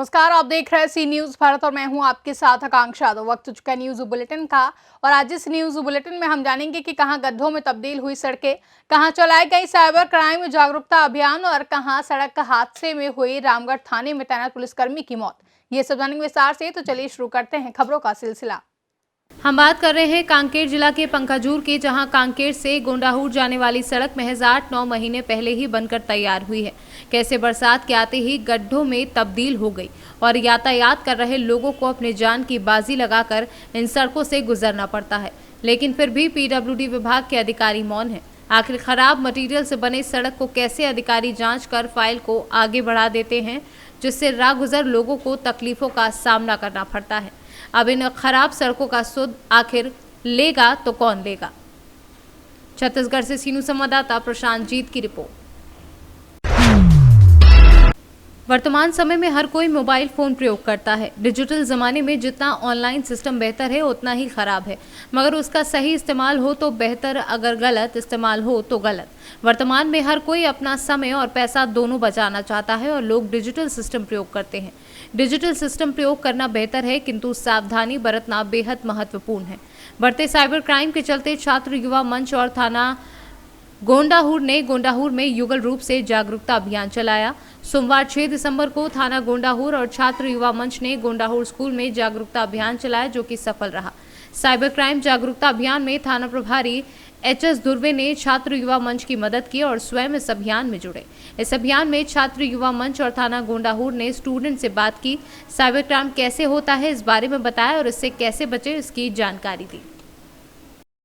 नमस्कार, आप देख रहे हैं सी न्यूज भारत और मैं हूं आपके साथ आकांक्षा। तो वक्त हो चुका न्यूज बुलेटिन का और आज इस न्यूज बुलेटिन में हम जानेंगे कि कहां गड्ढों में तब्दील हुई सड़कें, कहां चलाए गए साइबर क्राइम जागरूकता अभियान और कहां सड़क हादसे में हुई रामगढ़ थाने में तैनात पुलिसकर्मी की मौत। ये सब जानेंगे विस्तार से। तो चलिए शुरू करते हैं खबरों का सिलसिला। हम बात कर रहे हैं कांकेर जिला के पंखाजूर की, जहां कांकेर से गोंडाहूर जाने वाली सड़क महज 8-9 महीने पहले ही बनकर तैयार हुई है। कैसे बरसात के आते ही गड्ढों में तब्दील हो गई और यातायात कर रहे लोगों को अपने जान की बाजी लगाकर इन सड़कों से गुजरना पड़ता है। लेकिन फिर भी पीडब्ल्यूडी विभाग के अधिकारी मौन है। आखिर खराब मटेरियल से बने सड़क को कैसे अधिकारी जांच कर फाइल को आगे बढ़ा देते हैं, जिससे राहगुजर लोगों को तकलीफों का सामना करना पड़ता है। अब इन खराब सड़कों का सुध आखिर लेगा तो कौन लेगा। छत्तीसगढ़ से सीनू संवाददाता प्रशांत जीत की रिपोर्ट। वर्तमान समय में हर कोई मोबाइल फोन प्रयोग करता है। डिजिटल जमाने में जितना ऑनलाइन सिस्टम बेहतर है उतना ही खराब है, मगर उसका सही इस्तेमाल हो तो बेहतर, अगर गलत इस्तेमाल हो तो गलत। वर्तमान में हर कोई अपना समय और पैसा दोनों बचाना चाहता है और लोग डिजिटल सिस्टम प्रयोग करते हैं। डिजिटल सिस्टम प्रयोग करना बेहतर है, किंतु सावधानी बरतना बेहद महत्वपूर्ण है। बढ़ते साइबर क्राइम के चलते छात्र युवा मंच और थाना गोंडाहूर ने गोंडाहूर में युगल रूप से जागरूकता अभियान चलाया। सोमवार 6 दिसंबर को थाना गोंडाहूर और छात्र युवा मंच ने गोंडाहूर स्कूल में जागरूकता अभियान चलाया, जो कि सफल रहा। साइबर क्राइम जागरूकता अभियान में थाना प्रभारी एच.एस. दुर्वे ने छात्र युवा मंच की मदद की और स्वयं इस अभियान में जुड़े। इस अभियान में छात्र युवा मंच और थाना गोंडाहूर ने स्टूडेंट से बात की, साइबर क्राइम कैसे होता है इस बारे में बताया और इससे कैसे बचे इसकी जानकारी दी।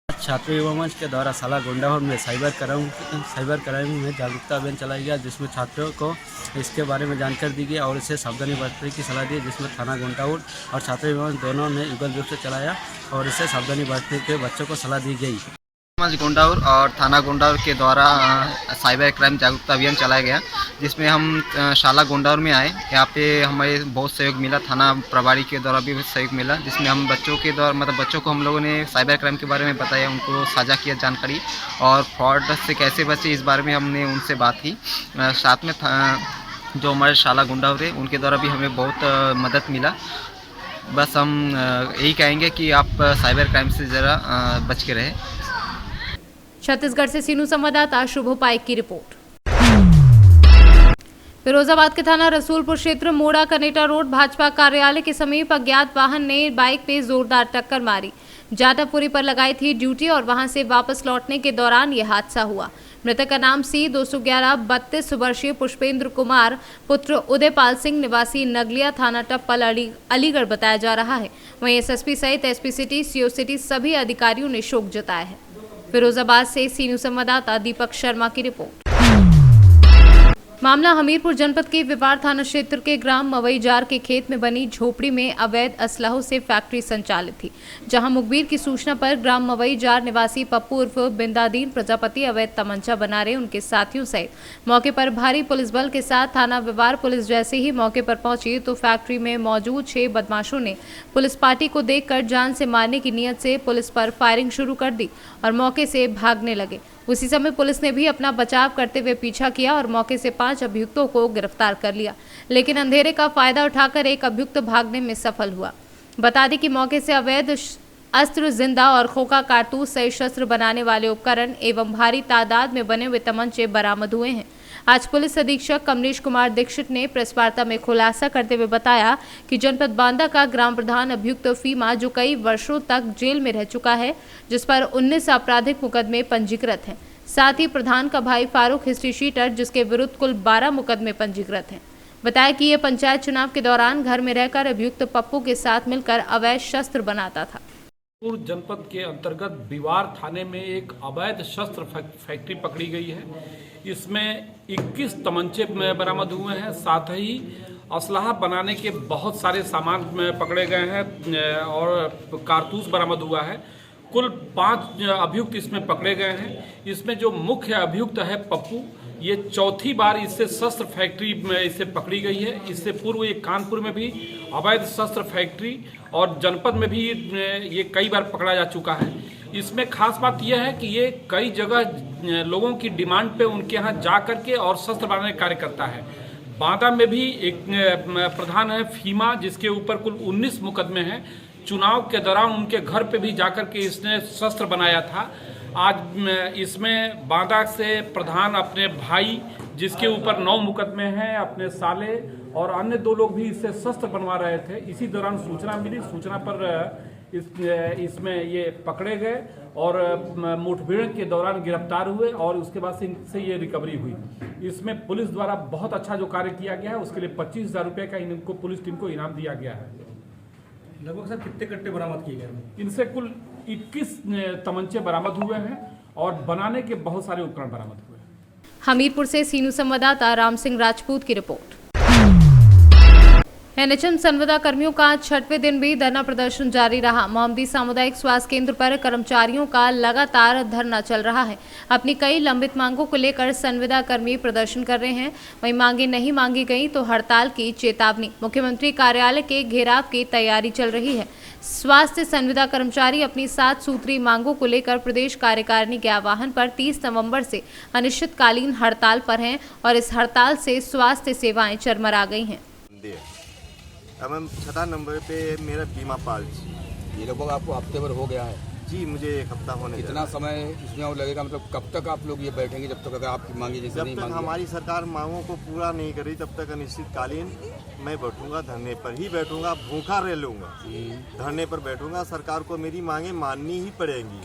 छात्र युवा मंच के द्वारा साला गोंडाहूर में साइबर क्राइम में जागरूकता अभियान चलाया गया, जिसमें छात्रों को इसके बारे में जानकारी दी गई और इसे सावधानी बरतने की सलाह दी, जिसमें थाना गोंडाहूर और छात्र युवा मंच दोनों ने युगल रूप से चलाया और इसे सावधानी बरतने के बच्चों को सलाह दी गई। गोंडाहूर और थाना गोंडाहूर के द्वारा साइबर क्राइम जागरूकता अभियान चलाया गया, जिसमें हम शाला गोंडाहूर में आए। यहाँ पे हमें बहुत सहयोग मिला, थाना प्रभारी के द्वारा भी सहयोग मिला, जिसमें हम बच्चों के द्वारा बच्चों को हम लोगों ने साइबर क्राइम के बारे में बताया, उनको साझा किया जानकारी और फ्रॉड से कैसे बचे इस बारे में हमने उनसे बात की। साथ में जो हमारे शाला गोंडाहूर है उनके द्वारा भी हमें बहुत मदद मिला। बस हम यही कहेंगे कि आप साइबर क्राइम से ज़रा बच के रहें। छत्तीसगढ़ से सीनू संवाददाता शुभ पाइक की रिपोर्ट। फिरोजाबाद के थाना रसूलपुर क्षेत्र मोड़ा कनेटा रोड भाजपा कार्यालय के समीप अज्ञात वाहन ने बाइक पे जोरदार टक्कर मारी। जाटापुरी पर लगाई थी ड्यूटी और वहां से वापस लौटने के दौरान यह हादसा हुआ। मृतक का नाम C211 32 वर्षीय पुष्पेंद्र कुमार पुत्र उदयपाल सिंह निवासी नगलिया थाना टप्पल अलीगढ़ बताया जा रहा है। वहीं एसएसपी सहित एसपी सिटी, सीओ सिटी सभी अधिकारियों ने शोक जताया है। फिरोजाबाद से सीनू संवाददाता दीपक शर्मा की रिपोर्ट। मामला हमीरपुर जनपद के विवार थाना क्षेत्र के ग्राम मवईजार के खेत में बनी झोपड़ी में अवैध असलहों से फैक्ट्री संचालित थी, जहां मुखबिर की सूचना पर ग्राम मवईजार निवासी पप्पू उर्फ बिंदादीन प्रजापति अवैध तमंचा बना रहे उनके साथियों सहित मौके पर भारी पुलिस बल के साथ थाना विवार पुलिस जैसे ही मौके पर पहुंची तो फैक्ट्री में मौजूद 6 बदमाशों ने पुलिस पार्टी को देखकर जान से मारने की नीयत से पुलिस पर फायरिंग शुरू कर दी और मौके से भागने लगे। उसी समय पुलिस ने भी अपना बचाव करते हुए पीछा किया और मौके से 5 अभियुक्तों को गिरफ्तार कर लिया, लेकिन अंधेरे का फायदा उठाकर एक अभियुक्त भागने में सफल हुआ। बता दें कि मौके से अवैध अस्त्र, जिंदा और खोखा कारतूस सहित शस्त्र बनाने वाले उपकरण एवं भारी तादाद में बने हुए तमंचे बरामद हुए हैं। आज पुलिस अधीक्षक कमलेश कुमार दीक्षित ने प्रेस वार्ता में खुलासा करते हुए बताया कि जनपद बांदा का ग्राम प्रधान अभियुक्त फीमा, जो कई वर्षों तक जेल में रह चुका है, जिस पर 19 आपराधिक मुकदमे पंजीकृत हैं। साथ ही प्रधान का भाई फारूक हिस्ट्री शीटर, जिसके विरुद्ध कुल 12 मुकदमे पंजीकृत हैं। बताया कि यह पंचायत चुनाव के दौरान घर में रहकर अभियुक्त पप्पू के साथ मिलकर अवैध शस्त्र बनाता था। जनपद के अंतर्गत बिवार थाने में एक अवैध शस्त्र फैक्ट्री पकड़ी गई है। इसमें 21 तमंचे बरामद हुए हैं, साथ ही असलहा बनाने के बहुत सारे सामान पकड़े गए हैं और कारतूस बरामद हुआ है। कुल 5 अभियुक्त इसमें पकड़े गए हैं। इसमें जो मुख्य अभियुक्त है पप्पू, ये चौथी बार इससे शस्त्र फैक्ट्री में इसे पकड़ी गई है। इससे पूर्व ये कानपुर में भी अवैध शस्त्र फैक्ट्री और जनपद में भी ये कई बार पकड़ा जा चुका है। इसमें खास बात यह है कि ये कई जगह लोगों की डिमांड पे उनके यहाँ जा करके और शस्त्र बनाने का कार्य करता है। बांदा में भी एक प्रधान है फीमा, जिसके ऊपर कुल 19 मुकदमे हैं। चुनाव के दौरान उनके घर पे भी जाकर के इसने शस्त्र बनाया था। आज इसमें बांदा से प्रधान अपने भाई, जिसके ऊपर 9 मुकदमे हैं, अपने साले और अन्य 2 लोग भी इससे शस्त्र बनवा रहे थे। इसी दौरान सूचना मिली, सूचना पर इसमें ये पकड़े गए और मुठभेड़ के दौरान गिरफ्तार हुए और उसके बाद से इनसे ये रिकवरी हुई। इसमें पुलिस द्वारा बहुत अच्छा जो कार्य किया गया है, उसके लिए 25,000 रुपये का इनको पुलिस टीम को इनाम दिया गया है। लगभग सर कितने कट्टे बरामद किए गए? इनसे कुल 21 तमंचे बरामद हुए हैं और बनाने के बहुत सारे उपकरण बरामद हुए हैं। हमीरपुर से सीनू संवाददाता राम सिंह राजपूत की रिपोर्ट। एनएचएम संविदा कर्मियों का 6वें दिन भी धरना प्रदर्शन जारी रहा। मोहम्मदी सामुदायिक स्वास्थ्य केंद्र पर कर्मचारियों का लगातार धरना चल रहा है। अपनी कई लंबित मांगों को लेकर संविदा कर्मी प्रदर्शन कर रहे हैं। वहीं मांगे नहीं मांगी गई तो हड़ताल की चेतावनी। मुख्यमंत्री कार्यालय के घेराव की तैयारी चल रही है। स्वास्थ्य संविदा कर्मचारी अपनी 7 सूत्री मांगों को लेकर प्रदेश कार्यकारिणी के आह्वान पर 30 नवंबर से अनिश्चितकालीन हड़ताल पर हैं और इस हड़ताल से स्वास्थ्य सेवाएं चरमरा गई हैं। अब हम 6 नंबर पे मेरा बीमा पॉलिसी, ये लगभग आपको हफ्ते भर हो गया है जी, मुझे 1 हफ्ता होने कितना समय इसमें और लगेगा? मतलब कब तक आप लोग ये बैठेंगे? जब तक अगर आपकी मांगी जैसे नहीं जब तक मांगी हमारी सरकार मांगों को पूरा नहीं करी तब तक अनिश्चितकालीन मैं बैठूंगा, धरने पर ही बैठूंगा, भूखा रह लूँगा, धरने पर बैठूंगा। सरकार को मेरी मांगे माननी ही पड़ेंगी।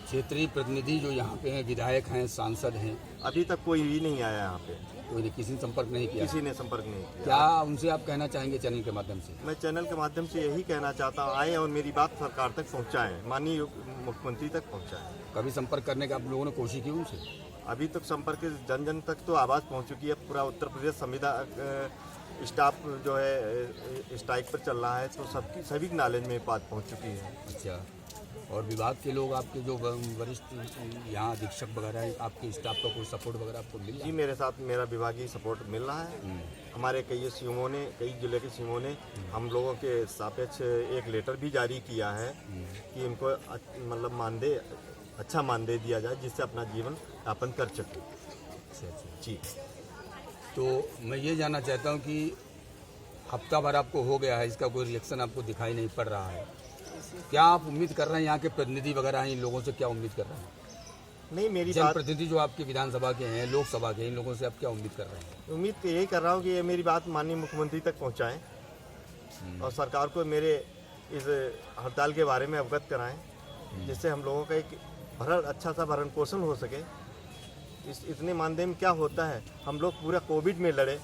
क्षेत्रीय प्रतिनिधि जो यहाँ पे हैं, विधायक हैं, सांसद हैं, अभी तक कोई भी नहीं आया यहाँ पे, कोई ने किसी ने संपर्क नहीं किया? किसी ने संपर्क नहीं किया। क्या उनसे आप कहना चाहेंगे चैनल के माध्यम से? मैं चैनल के माध्यम से यही कहना चाहता हूँ, आए और मेरी बात सरकार तक पहुँचाएं, माननीय मुख्यमंत्री तक पहुँचाएं। कभी संपर्क करने का आप लोगों ने कोशिश की उनसे? अभी तक संपर्क जन जन तक तो आवाज़ पहुँच चुकी है। पूरा उत्तर प्रदेश संविदा स्टाफ जो है स्ट्राइक पर चल रहा है, तो सभी नॉलेज में बात पहुँच चुकी है। अच्छा, और विभाग के लोग आपके जो वरिष्ठ यहाँ अधीक्षक वगैरह हैं, आपके स्टाफ का कोई सपोर्ट वगैरह आपको मिल रहा है? जी, मेरे साथ मेरा विभागीय सपोर्ट मिल रहा है। हमारे कई सीएमओ ने, कई जिले के सीएमओ ने हम लोगों के सापेक्ष एक लेटर भी जारी किया है कि इनको मतलब मानदेय, अच्छा मानदेय दिया जाए जिससे अपना जीवन यापन कर सके। अच्छा जी, तो मैं ये जानना चाहता हूँ कि हफ्ता भर आपको हो गया है, इसका कोई रिएक्शन आपको दिखाई नहीं पड़ रहा है। क्या आप उम्मीद कर रहे हैं, यहाँ के प्रतिनिधि वगैरह हैं, इन लोगों से क्या उम्मीद कर रहे हैं? नहीं, मेरी बात, जनप्रतिनिधि जो आपके विधानसभा के हैं, लोकसभा के, इन लोगों से आप क्या उम्मीद कर रहे हैं? उम्मीद तो यही कर रहा हूँ कि ये मेरी बात माननीय मुख्यमंत्री तक पहुँचाएं और सरकार को मेरे इस हड़ताल के बारे में अवगत कराएं, जिससे हम लोगों का एक अच्छा सा भरण पोषण हो सके। इतने मानदेय में क्या होता है? हम लोग पूरा कोविड में लड़े,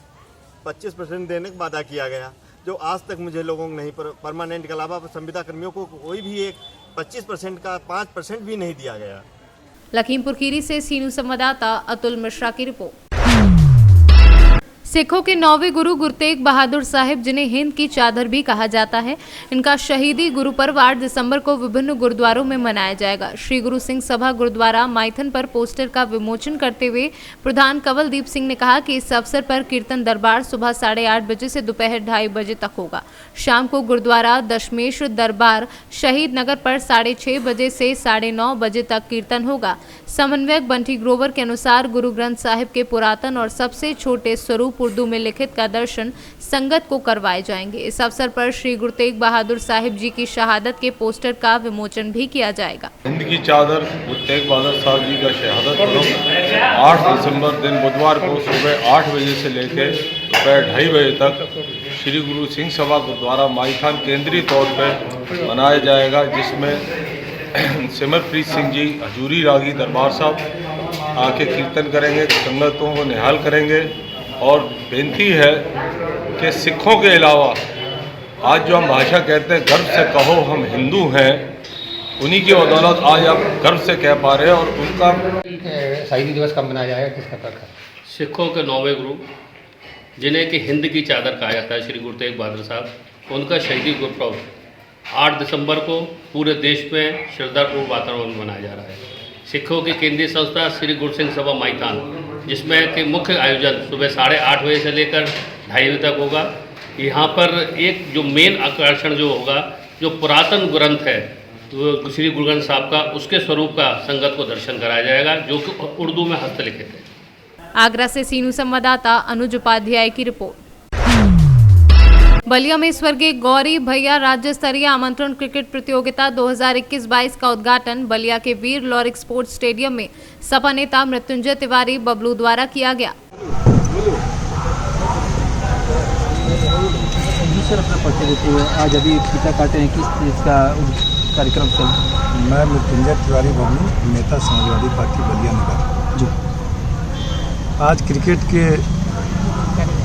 25% देने का वादा किया गया, जो आज तक मुझे लोगों को नहीं, परमानेंट के अलावा संविदा कर्मियों को कोई भी एक 25% का 5% भी नहीं दिया गया। लखीमपुर खीरी से सीनू संवाददाता अतुल मिश्रा की रिपोर्ट। सिखों के 9वें गुरु गुरु तेग बहादुर साहिब, जिन्हें हिंद की चादर भी कहा जाता है, इनका शहीदी गुरु पर्व 8 दिसंबर को विभिन्न गुरुद्वारों में मनाया जाएगा। श्री गुरु सिंह सभा गुरुद्वारा माइथन पर पोस्टर का विमोचन करते हुए प्रधान कंवलदीप सिंह ने कहा कि इस अवसर पर कीर्तन दरबार सुबह 8:30 बजे से दोपहर 2:30 बजे तक होगा। शाम को गुरुद्वारा दशमेश दरबार शहीद नगर पर 6:30 बजे से 9:30 बजे तक कीर्तन होगा। समन्वयक बंटी ग्रोवर के अनुसार गुरु ग्रंथ साहिब के पुरातन और सबसे छोटे स्वरूप उर्दू में लिखित का दर्शन संगत को करवाए जाएंगे। इस अवसर पर श्री गुरु तेग बहादुर साहिब जी की शहादत के पोस्टर का विमोचन भी किया जाएगा। हिंद की चादर गुरु तेग बहादुर साहब जी का शहादत पर्व 8 दिसंबर दिन बुधवार को सुबह 8 बजे से लेकर दोपहर 2:30 बजे तक श्री गुरु सिंह सभा गुरुद्वारा माईथान केंद्रीय तौर पर मनाया जाएगा, जिसमें सिमरप्रीत सिंह जी हजूरी रागी दरबार साहब आके कीर्तन करेंगे, संगतों को निहाल करेंगे। और बेनती है कि सिखों के अलावा आज जो हम भाषा कहते हैं, गर्व से कहो हम हिंदू हैं, उन्हीं की बदौलत आज आप गर्व से कह पा रहे हैं। और उनका शहीदी दिवस कब मनाया जाएगा, किसका तर्क है? सिखों के 9वें गुरु, जिन्हें कि हिंद की चादर कहा जाता है, श्री गुरु तेग बहादुर साहब, उनका शहीदी गुरुपर्व 8 दिसंबर को पूरे देश में श्रद्धापूर्ण वातावरण में मनाया जा रहा है। सिखों की केंद्रीय संस्था श्री गुरु सिंह सभा माईथान, जिसमें कि मुख्य आयोजन सुबह 8:30 बजे से लेकर 2:30 बजे तक होगा। यहाँ पर एक जो मेन आकर्षण जो होगा, जो पुरातन ग्रंथ है तो श्री गुरु ग्रंथ साहब का, उसके स्वरूप का संगत को दर्शन कराया जाएगा, जो कि उर्दू में हस्तलिखित है। आगरा से सीनू संवाददाता अनुज उपाध्याय की रिपोर्ट। बलिया में स्वर्गीय गौरी भैया राज्य स्तरीय आमंत्रण क्रिकेट प्रतियोगिता 2021-22 का उद्घाटन बलिया के वीर लॉरिक स्पोर्ट्स स्टेडियम में सपा नेता मृत्युंजय तिवारी बबलू द्वारा किया गया। आज अभी फीता काटे हैं, किस चीज़ का कार्यक्रम चल रहा है? मैं मृत्युंजय तिवारी बबलू, नेता समाजवादी पार्टी बलिया नगर जी। आज क्रिकेट के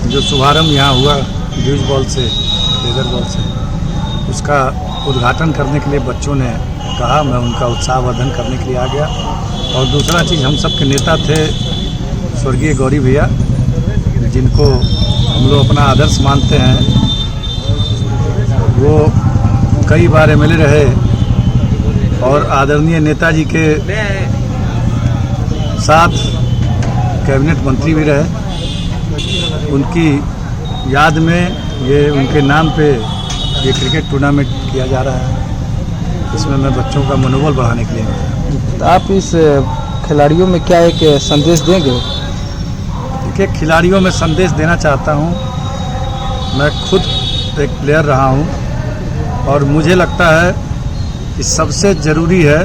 जो शुभारंभ यहाँ हुआ ड्यूज बॉल से, लेदर बॉल से, उसका उद्घाटन करने के लिए बच्चों ने कहा, मैं उनका उत्साहवर्धन करने के लिए आ गया। और दूसरा चीज़, हम सब के नेता थे स्वर्गीय गौरी भैया, जिनको हम लोग अपना आदर्श मानते हैं। वो कई बार एमएलए रहे और आदरणीय नेताजी के साथ कैबिनेट मंत्री भी रहे। उनकी याद में ये उनके नाम पे ये क्रिकेट टूर्नामेंट किया जा रहा है। इसमें मैं बच्चों का मनोबल बढ़ाने के लिए। तो आप इस खिलाड़ियों में क्या एक संदेश देंगे? देखिए, खिलाड़ियों में संदेश देना चाहता हूँ। मैं खुद एक प्लेयर रहा हूँ और मुझे लगता है कि सबसे ज़रूरी है,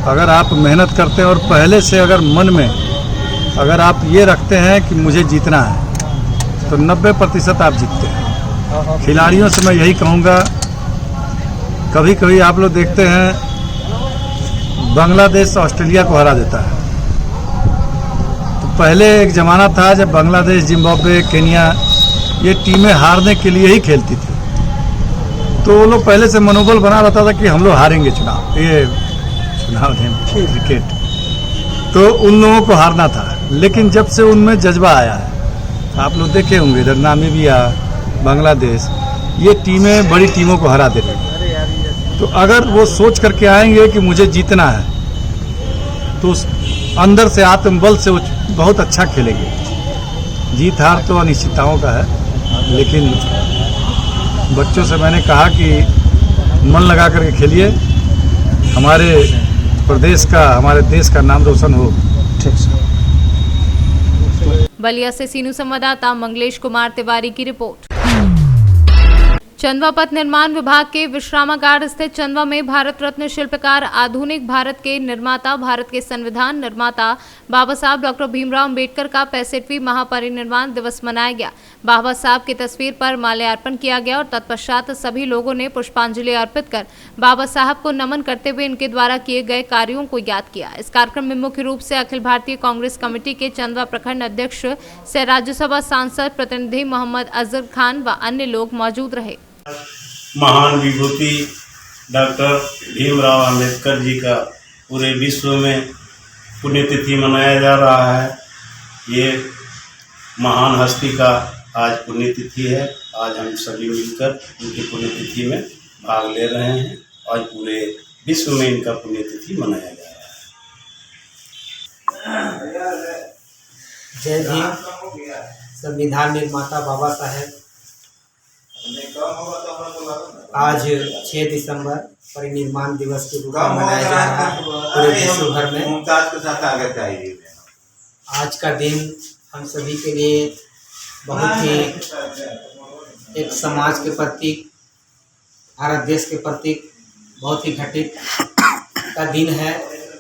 अगर आप मेहनत करते हैं और पहले से अगर मन में अगर आप ये रखते हैं कि मुझे जीतना है, तो 90% आप जीतते हैं। खिलाड़ियों से मैं यही कहूँगा, कभी कभी आप लोग देखते हैं बांग्लादेश ऑस्ट्रेलिया को हरा देता है। तो पहले एक ज़माना था जब बांग्लादेश, जिम्बाब्वे, केनिया ये टीमें हारने के लिए ही खेलती थी। तो वो लोग पहले से मनोबल बना रहता था कि हम लोग हारेंगे चुनाव क्रिकेट, तो उन लोगों को हारना था। लेकिन जब से उनमें जज्बा आया है, आप लोग देखे होंगे इधर नामीबिया, बांग्लादेश, ये टीमें बड़ी टीमों को हरा दे रही। तो अगर वो सोच करके आएंगे कि मुझे जीतना है, तो अंदर से आत्मबल से वो बहुत अच्छा खेलेंगे। जीत हार तो अनिश्चितताओं का है, लेकिन बच्चों से मैंने कहा कि मन लगा करके खेलिए, हमारे प्रदेश का, हमारे देश का नाम रोशन हो। ठीक है। बलिया से सीनू संवाददाता मंगलेश कुमार तिवारी की रिपोर्ट। चंदवा पथ निर्माण विभाग के विश्रामागार स्थित चंदवा में भारत रत्न शिल्पकार, आधुनिक भारत के निर्माता, भारत के संविधान निर्माता बाबा साहब डॉक्टर भीमराव अंबेडकर का 65वीं महापरिनिर्वाण दिवस मनाया गया। बाबा साहब की तस्वीर पर माल्यार्पण किया गया और तत्पश्चात सभी लोगों ने पुष्पांजलि अर्पित कर बाबा साहब को नमन करते हुए इनके द्वारा किए गए कार्यों को याद किया। इस कार्यक्रम में मुख्य रूप से अखिल भारतीय कांग्रेस कमेटी के चंदवा प्रखंड अध्यक्ष से राज्यसभा सांसद प्रतिनिधि मोहम्मद अजहर खान व अन्य लोग मौजूद रहे। महान विभूति डॉक्टर भीमराव अंबेडकर जी का पूरे विश्व में पुण्यतिथि मनाया जा रहा है। ये महान हस्ती का आज पुण्यतिथि है। आज हम सभी मिलकर उनकी पुण्यतिथि में भाग ले रहे हैं। आज पूरे विश्व में इनका पुण्यतिथि मनाया जा रहा है। जय भीम। संविधान निर्माता बाबा साहेब आज 6 दिसंबर परिनिर्वाण दिवस के रूप में मनाया जा रहा है पूरे विश्व भर में। आज का दिन हम सभी के लिए बहुत ही एक समाज के प्रतीक, भारत देश के प्रतीक बहुत ही घटित का दिन है,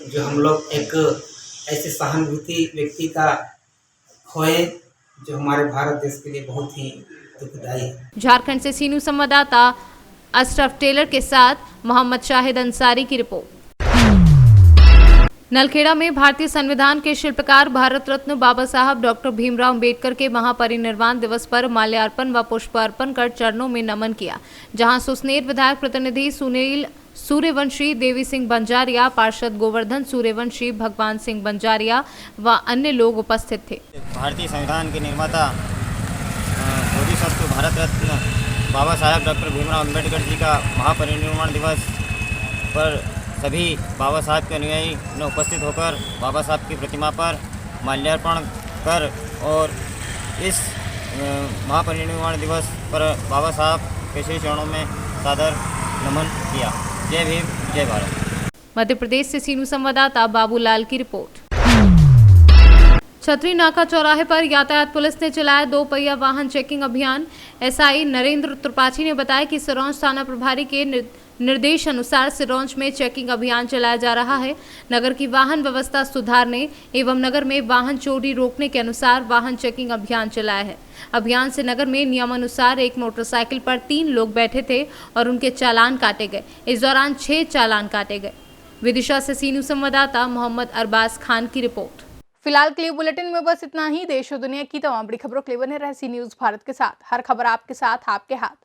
जो हम लोग एक ऐसे सहानुभूति व्यक्ति का खोए जो हमारे भारत देश के लिए बहुत ही दुखदायी है। झारखंड से सीनू संवाददाता अशरफ टेलर के साथ मोहम्मद शाहिद अंसारी की रिपोर्ट। नलखेड़ा में भारतीय संविधान के शिल्पकार, भारत रत्न बाबा साहब डॉक्टर भीमराव अंबेडकर के महापरिनिर्वाण दिवस पर माल्यार्पण व पुष्प अर्पण कर चरणों में नमन किया, जहां सुसनेर विधायक प्रतिनिधि सुनील सूर्यवंशी, देवी सिंह बंजारिया, पार्षद गोवर्धन सूर्यवंशी, भगवान सिंह बंजारिया व अन्य लोग उपस्थित थे। भारतीय संविधान के निर्माता बोधिसत्व भारत रत्न बाबा साहब डॉक्टर भीमराव अंबेडकर जी का महापरिनिर्वाण दिवस पर सभी बाबा साहब के अनुयायी ने उपस्थित होकर बाबा साहब की प्रतिमा पर माल्यार्पण कर और इस महापरिनिर्वाण दिवस पर बाबा साहब के श्री चरणों में सादर नमन किया। जय भीम, जय भारत। मध्य प्रदेश से सीनू संवाददाता बाबूलाल की रिपोर्ट। छतरी नाका चौराहे पर यातायात पुलिस ने चलाया 2 पहिया वाहन चेकिंग अभियान। एसआई नरेंद्र त्रिपाठी ने बताया कि सिरोंज थाना प्रभारी के निर्देश अनुसार सिरोंज में चेकिंग अभियान चलाया जा रहा है। नगर की वाहन व्यवस्था सुधारने एवं नगर में वाहन चोरी रोकने के अनुसार वाहन चेकिंग अभियान चलाया है। अभियान से नगर में नियमानुसार एक मोटरसाइकिल पर 3 लोग बैठे थे और उनके चालान काटे गए। इस दौरान 6 चालान काटे गए। विदिशा से सी न्यूज़ संवाददाता मोहम्मद अरबाज खान की रिपोर्ट। फिलहाल के लिए बुलेटिन में बस इतना ही। देश और दुनिया की तमाम बड़ी खबरों के लिए बने रहे सी न्यूज़ भारत के साथ। हर खबर आपके साथ, आपके हाथ।